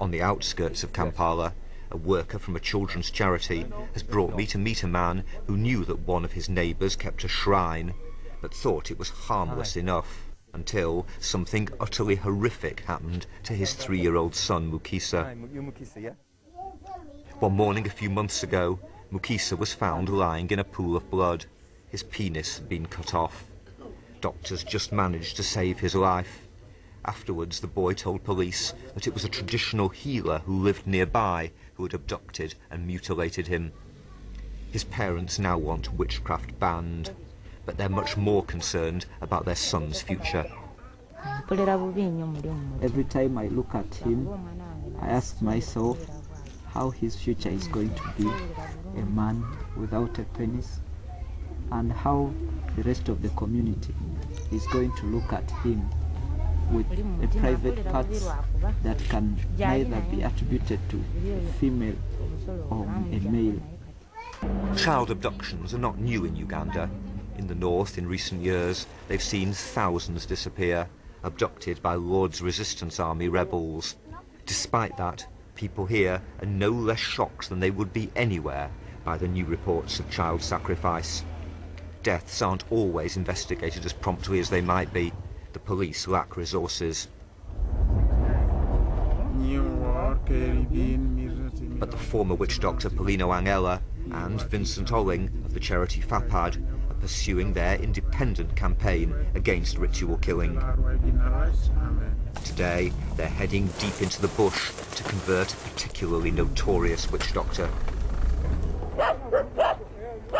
On the outskirts of Kampala, a worker from a children's charity has brought me to meet a man who knew that one of his neighbours kept a shrine, but thought it was harmless enough, until something utterly horrific happened to his 3-year-old son, Mukisa. One morning a few months ago, Mukisa was found lying in a pool of blood. His penis had been cut off. Doctors just managed to save his life. Afterwards, the boy told police that it was a traditional healer who lived nearby who had abducted and mutilated him. His parents now want witchcraft banned, but they're much more concerned about their son's future. Every time I look at him, I ask myself how his future is going to be, a man without a penis, and how the rest of the community is going to look at him with a private parts that can neither be attributed to a female or a male. Child abductions are not new in Uganda. In the north, in recent years, they've seen thousands disappear, abducted by Lord's Resistance Army rebels. Despite that, people here are no less shocked than they would be anywhere by the new reports of child sacrifice. Deaths aren't always investigated as promptly as they might be. The police lack resources. But the former witch doctor Paulino Angela and Vincent Olling of the charity FAPAD are pursuing their independent campaign against ritual killing. Today, they're heading deep into the bush to convert a particularly notorious witch doctor.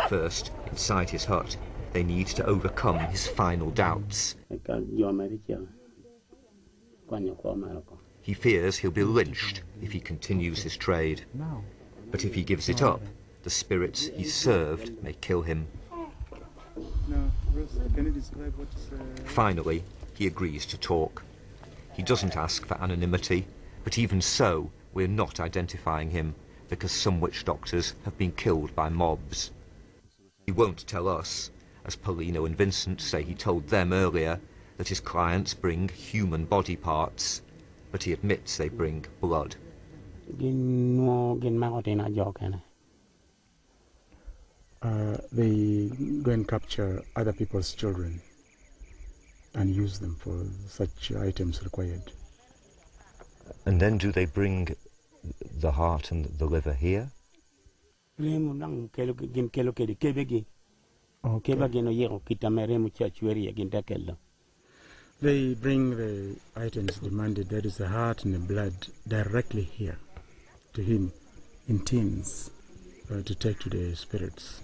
First, inside his hut, they need to overcome his final doubts. He fears he'll be lynched if he continues his trade. But if he gives it up, the spirits he served may kill him. Finally, he agrees to talk. He doesn't ask for anonymity, but even so, we're not identifying him, because some witch doctors have been killed by mobs. He won't tell us, as Paulino and Vincent say he told them earlier, that his clients bring human body parts, but he admits they bring blood. They go and capture other people's children and use them for such items required. And then do they bring the heart and the liver here? Okay. They bring the items demanded, that is the heart and the blood, directly here to him in tins to take to the spirits.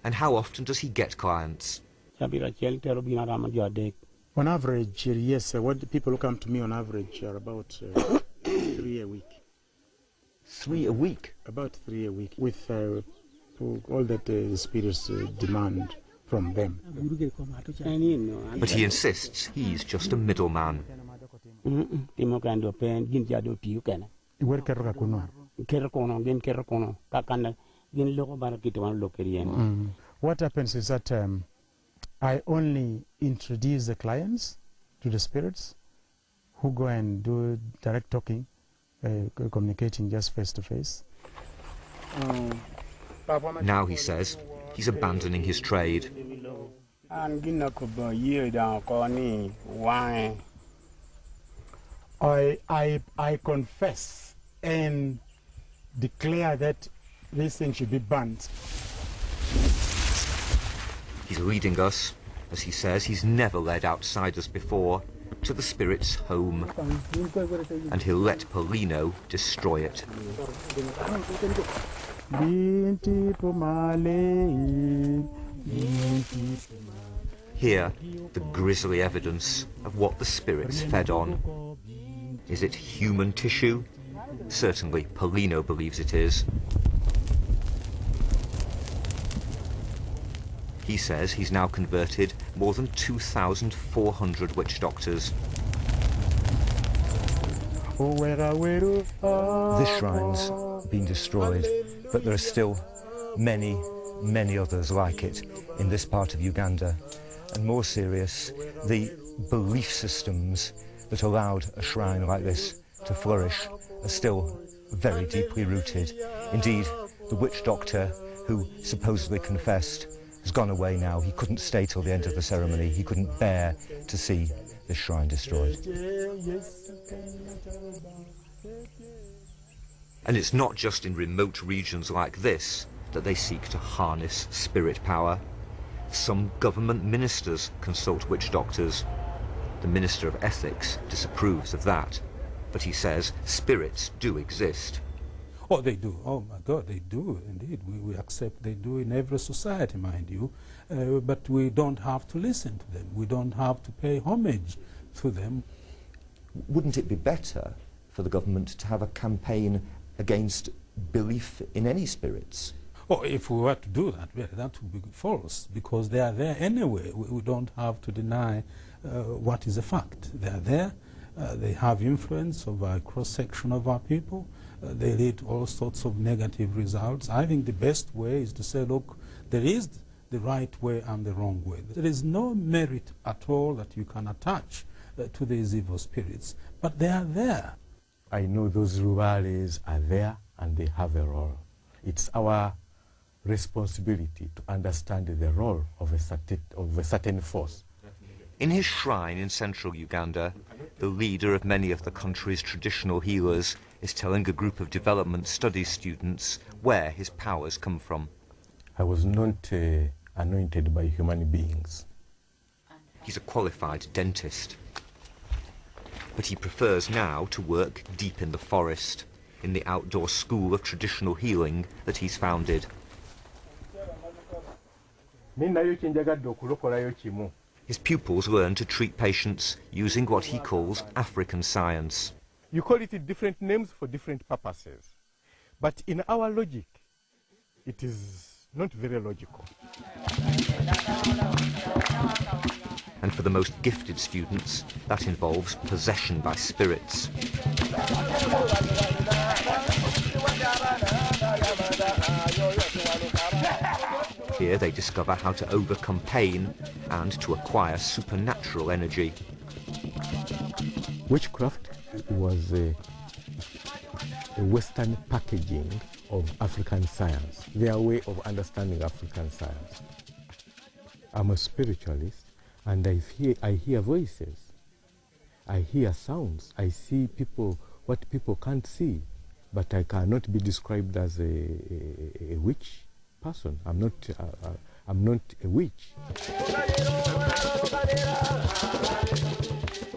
And how often does he get clients? On average, yes, what people who come to me on average are about 3 a week. 3 a week? About 3 a week, with all that the spirits demand from them. But he insists he's just a middleman. What happens is that I only introduce the clients to the spirits who go and do direct talking, communicating just face to face. Now, he says, he's abandoning his trade. I confess and declare that this thing should be banned. He's leading us, as he says he's never led outsiders before, to the spirit's home. And he'll let Paulino destroy it. Here, the grisly evidence of what the spirits fed on. Is it human tissue? Certainly, Paulino believes it is. He says he's now converted more than 2,400 witch doctors. This shrine's been destroyed, but there are still many, many others like it in this part of Uganda. And more serious, the belief systems that allowed a shrine like this to flourish are still very deeply rooted. Indeed, the witch doctor who supposedly confessed has gone away now. He couldn't stay till the end of the ceremony. He couldn't bear to see the shrine destroyed. And it's not just in remote regions like this that they seek to harness spirit power. Some government ministers consult witch doctors. The Minister of Ethics disapproves of that, but he says spirits do exist. Oh, they do. Oh, my God, they do, indeed. We accept they do in every society, mind you. But we don't have to listen to them. We don't have to pay homage to them. Wouldn't it be better for the government to have a campaign against belief in any spirits? Oh, if we were to do that, well, that would be false, because they are there anyway. We don't have to deny what is a fact. They are there. They have influence over a cross-section of our people. They lead to all sorts of negative results. I think the best way is to say, look, there is the right way and the wrong way. There is no merit at all that you can attach to these evil spirits, but they are there. I know those rurales are there and they have a role. It's our responsibility to understand the role of a certain force. In his shrine in central Uganda, the leader of many of the country's traditional healers is telling a group of development studies students where his powers come from. I was not anointed by human beings. He's a qualified dentist. But he prefers now to work deep in the forest, in the outdoor school of traditional healing that he's founded. His pupils learn to treat patients using what he calls African science. You call it different names for different purposes. But in our logic, it is not very logical. And for the most gifted students, that involves possession by spirits. Here they discover how to overcome pain and to acquire supernatural energy. Witchcraft was a Western packaging of African science, their way of understanding African science. I'm a spiritualist, and I hear voices, I hear sounds, I see people, what people can't see, but I cannot be described as a witch person. I'm not a witch.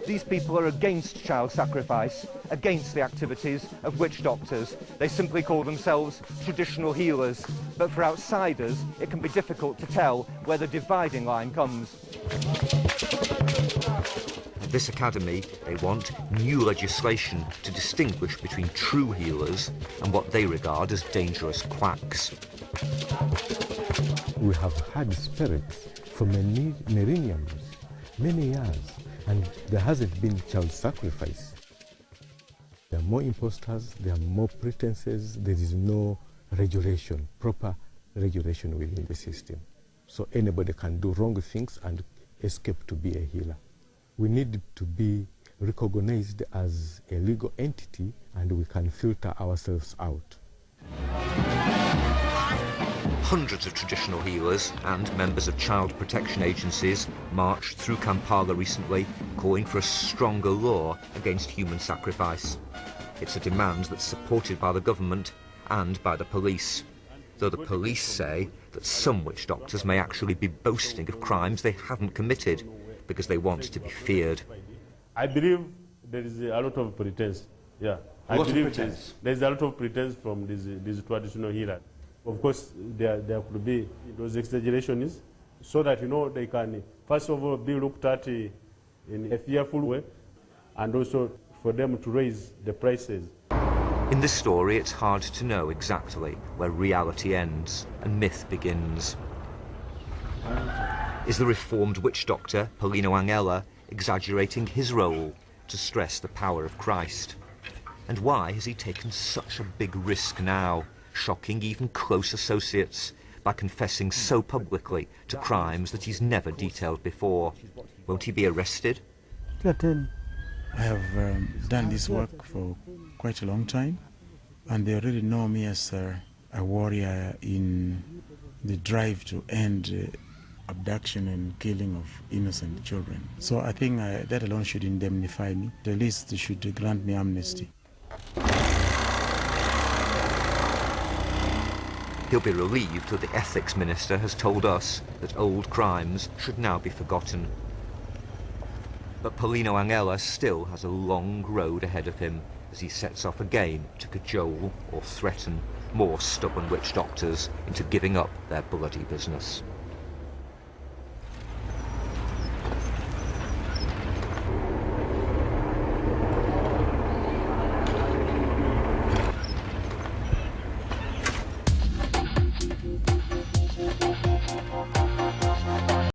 These people are against child sacrifice, against the activities of witch doctors. They simply call themselves traditional healers, but for outsiders it can be difficult to tell where the dividing line comes. At this academy, they want new legislation to distinguish between true healers and what they regard as dangerous quacks. We have had spirits for many millenniums, many years, and there hasn't been child sacrifice. There are more imposters, there are more pretenses, there is no regulation, proper regulation within the system. So anybody can do wrong things and escape to be a healer. We need to be recognized as a legal entity, and we can filter ourselves out. Hundreds of traditional healers and members of child protection agencies marched through Kampala recently, calling for a stronger law against human sacrifice. It's a demand that's supported by the government and by the police, though the police say that some witch doctors may actually be boasting of crimes they haven't committed because they want to be feared. I believe there is a lot of pretense. Yeah, I believe there's a lot of pretense from these traditional healers. Of course, there could be those exaggerations, so that, you know, they can, first of all, be looked at in a fearful way, and also for them to raise the prices. In this story, it's hard to know exactly where reality ends and myth begins. Is the reformed witch doctor, Paulino Angela, exaggerating his role to stress the power of Christ? And why has he taken such a big risk now, shocking even close associates by confessing so publicly to crimes that he's never detailed before? Won't he be arrested? I have done this work for quite a long time, and they already know me as a warrior in the drive to end abduction and killing of innocent children. So I think that alone should indemnify me. The least should grant me amnesty. He'll be relieved that the ethics minister has told us that old crimes should now be forgotten. But Paulino Angela still has a long road ahead of him as he sets off again to cajole or threaten more stubborn witch doctors into giving up their bloody business.